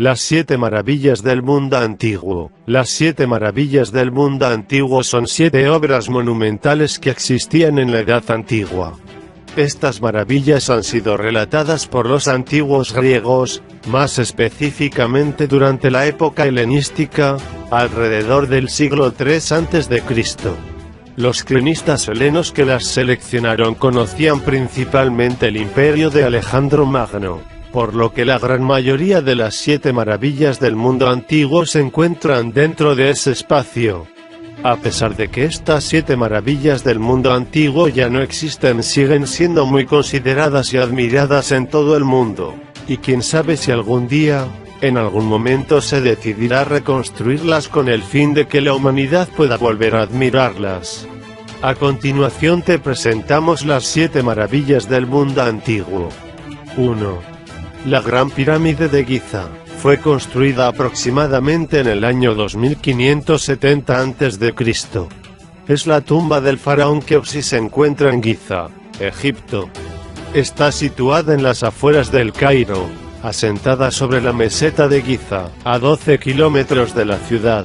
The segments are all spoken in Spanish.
Las 7 maravillas del mundo antiguo. Las 7 maravillas del mundo antiguo son 7 obras monumentales que existían en la Edad Antigua. Estas maravillas han sido relatadas por los antiguos griegos, más específicamente durante la época helenística, alrededor del siglo III a.C. Los cronistas helenos que las seleccionaron conocían principalmente el imperio de Alejandro Magno, por lo que la gran mayoría de las 7 maravillas del mundo antiguo se encuentran dentro de ese espacio. A pesar de que estas 7 maravillas del mundo antiguo ya no existen, siguen siendo muy consideradas y admiradas en todo el mundo, y quién sabe si algún día, en algún momento se decidirá reconstruirlas con el fin de que la humanidad pueda volver a admirarlas. A continuación te presentamos las 7 maravillas del mundo antiguo. 1. La Gran Pirámide de Giza. Fue construida aproximadamente en el año 2570 a.C. Es la tumba del faraón Keops y se encuentra en Giza, Egipto. Está situada en las afueras del Cairo, asentada sobre la meseta de Giza, a 12 kilómetros de la ciudad.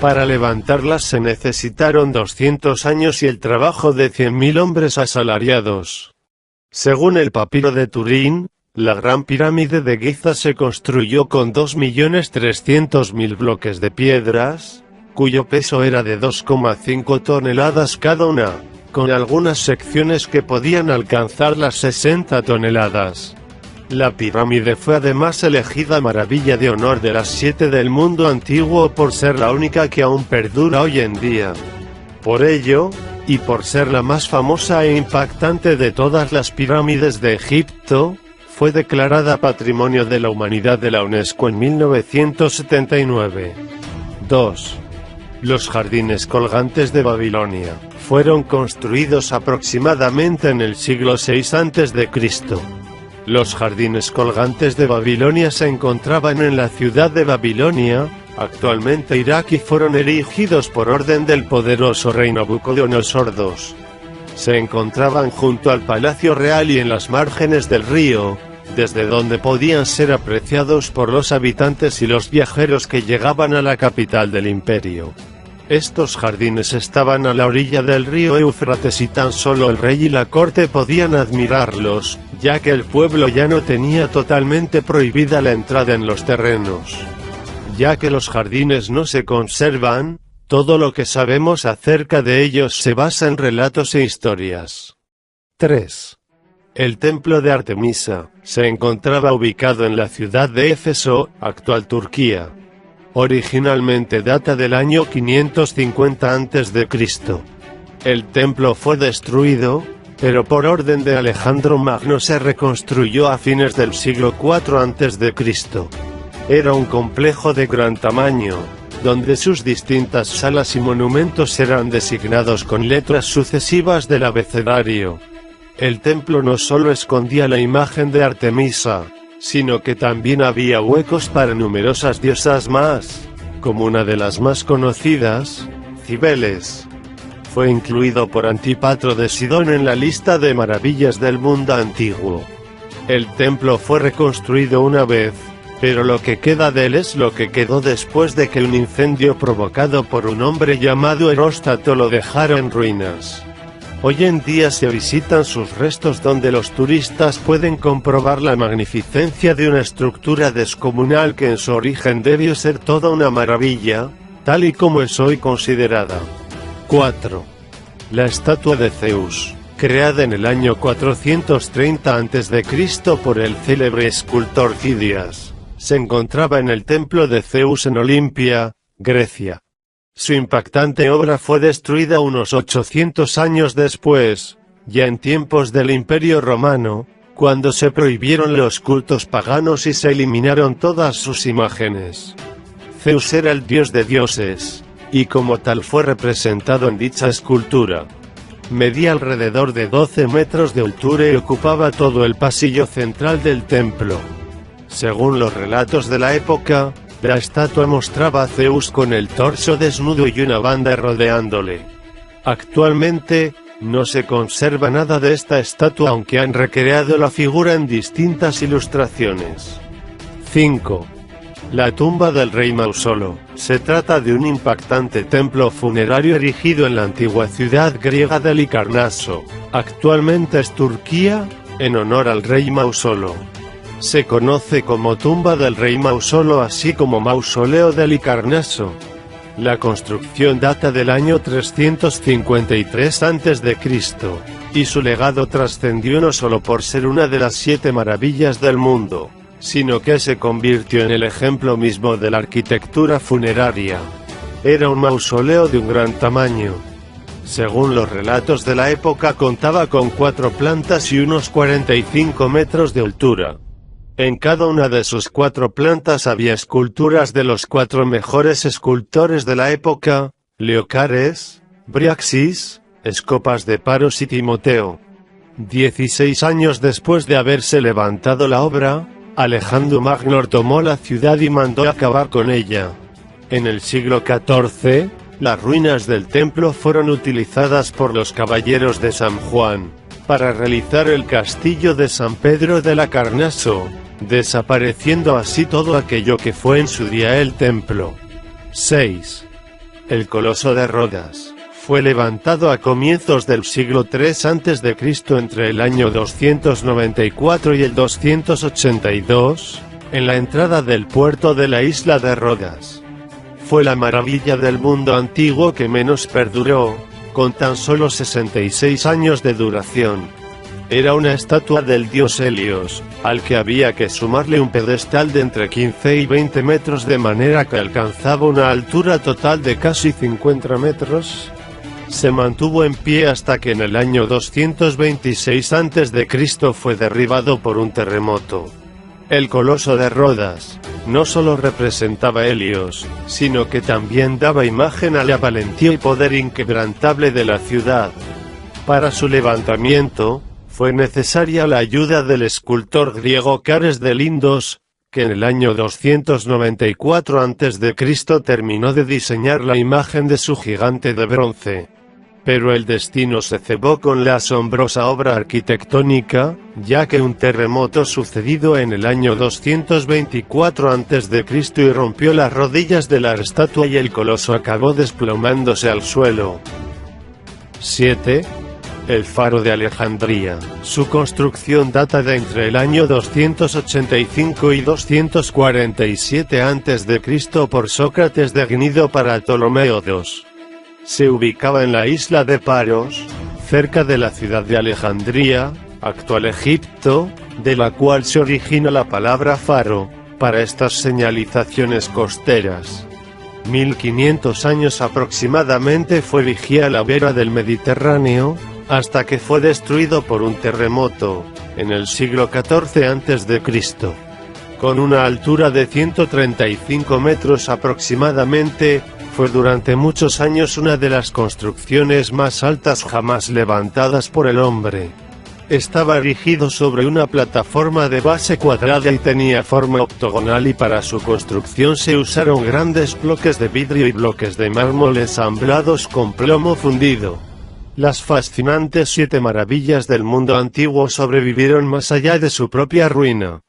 Para levantarlas se necesitaron 200 años y el trabajo de 100.000 hombres asalariados. Según el papiro de Turín, la Gran Pirámide de Giza se construyó con 2.300.000 bloques de piedras, cuyo peso era de 2,5 toneladas cada una, con algunas secciones que podían alcanzar las 60 toneladas. La pirámide fue además elegida maravilla de honor de las 7 del mundo antiguo por ser la única que aún perdura hoy en día. Por ello, y por ser la más famosa e impactante de todas las pirámides de Egipto, fue declarada Patrimonio de la Humanidad de la UNESCO en 1979. 2. Los jardines colgantes de Babilonia. Fueron construidos aproximadamente en el siglo VI a.C. Los jardines colgantes de Babilonia se encontraban en la ciudad de Babilonia, actualmente Irak, y fueron erigidos por orden del poderoso rey Nabucodonosor II. Se encontraban junto al Palacio Real y en las márgenes del río, desde donde podían ser apreciados por los habitantes y los viajeros que llegaban a la capital del imperio. Estos jardines estaban a la orilla del río Éufrates y tan solo el rey y la corte podían admirarlos, ya que el pueblo ya no tenía totalmente prohibida la entrada en los terrenos. Ya que los jardines no se conservan, todo lo que sabemos acerca de ellos se basa en relatos e historias. 3. El templo de Artemisa se encontraba ubicado en la ciudad de Éfeso, actual Turquía. Originalmente data del año 550 a.C. El templo fue destruido, pero por orden de Alejandro Magno se reconstruyó a fines del siglo IV a.C. Era un complejo de gran tamaño, donde sus distintas salas y monumentos eran designados con letras sucesivas del abecedario. El templo no solo escondía la imagen de Artemisa, sino que también había huecos para numerosas diosas más, como una de las más conocidas, Cibeles. Fue incluido por Antípatro de Sidón en la lista de maravillas del mundo antiguo. El templo fue reconstruido una vez, pero lo que queda de él es lo que quedó después de que un incendio provocado por un hombre llamado Heróstrato lo dejara en ruinas. Hoy en día se visitan sus restos donde los turistas pueden comprobar la magnificencia de una estructura descomunal que en su origen debió ser toda una maravilla, tal y como es hoy considerada. 4. La estatua de Zeus, creada en el año 430 a.C. por el célebre escultor Fidias, se encontraba en el templo de Zeus en Olimpia, Grecia. Su impactante obra fue destruida unos 800 años después, ya en tiempos del Imperio Romano, cuando se prohibieron los cultos paganos y se eliminaron todas sus imágenes. Zeus era el dios de dioses, y como tal fue representado en dicha escultura. medía alrededor de 12 metros de altura y ocupaba todo el pasillo central del templo. Según los relatos de la época, la estatua mostraba a Zeus con el torso desnudo y una banda rodeándole. Actualmente, no se conserva nada de esta estatua, aunque han recreado la figura en distintas ilustraciones. 5. La tumba del rey Mausolo. Se trata de un impactante templo funerario erigido en la antigua ciudad griega de Halicarnaso, actualmente es Turquía, en honor al rey Mausolo. Se conoce como tumba del rey Mausolo, así como mausoleo de Halicarnaso. La construcción data del año 353 a.C., y su legado trascendió no solo por ser una de las 7 maravillas del mundo, sino que se convirtió en el ejemplo mismo de la arquitectura funeraria. Era un mausoleo de un gran tamaño. Según los relatos de la época, contaba con 4 plantas y unos 45 metros de altura. En cada una de sus 4 plantas había esculturas de los 4 mejores escultores de la época: Leocares, Briaxis, Escopas de Paros y Timoteo. 16 años después de haberse levantado la obra, Alejandro Magno tomó la ciudad y mandó acabar con ella. En el siglo XIV, las ruinas del templo fueron utilizadas por los caballeros de San Juan para realizar el castillo de San Pedro de Halicarnaso, desapareciendo así todo aquello que fue en su día el templo. 6. El Coloso de Rodas. Fue levantado a comienzos del siglo III a.C. entre el año 294 y el 282, en la entrada del puerto de la isla de Rodas. Fue la maravilla del mundo antiguo que menos perduró, con tan solo 66 años de duración. Era una estatua del dios Helios, al que había que sumarle un pedestal de entre 15 y 20 metros, de manera que alcanzaba una altura total de casi 50 metros. Se mantuvo en pie hasta que en el año 226 a.C. fue derribado por un terremoto. El Coloso de Rodas no solo representaba a Helios, sino que también daba imagen a la valentía y poder inquebrantable de la ciudad. Para su levantamiento, fue necesaria la ayuda del escultor griego Cares de Lindos, que en el año 294 a.C. terminó de diseñar la imagen de su gigante de bronce. Pero el destino se cebó con la asombrosa obra arquitectónica, ya que un terremoto sucedido en el año 224 a.C. y rompió las rodillas de la estatua y el coloso acabó desplomándose al suelo. 7. El Faro de Alejandría. Su construcción data de entre el año 285 y 247 a.C. por Sócrates de Gnido para Ptolomeo II. Se ubicaba en la isla de Paros, cerca de la ciudad de Alejandría, actual Egipto, de la cual se origina la palabra faro, para estas señalizaciones costeras. 1500 años aproximadamente fue vigía a la vera del Mediterráneo, hasta que fue destruido por un terremoto, en el siglo XIV a.C. Con una altura de 135 metros aproximadamente, fue durante muchos años una de las construcciones más altas jamás levantadas por el hombre. Estaba erigido sobre una plataforma de base cuadrada y tenía forma octogonal, y para su construcción se usaron grandes bloques de vidrio y bloques de mármol ensamblados con plomo fundido. Las fascinantes 7 maravillas del mundo antiguo sobrevivieron más allá de su propia ruina.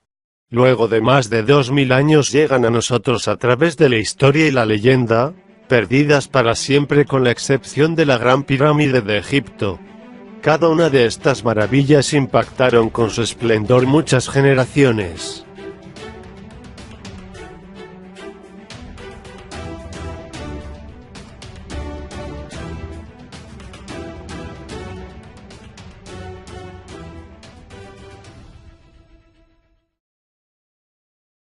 Luego de más de 2000 años llegan a nosotros a través de la historia y la leyenda, perdidas para siempre con la excepción de la Gran Pirámide de Egipto. Cada una de estas maravillas impactaron con su esplendor muchas generaciones.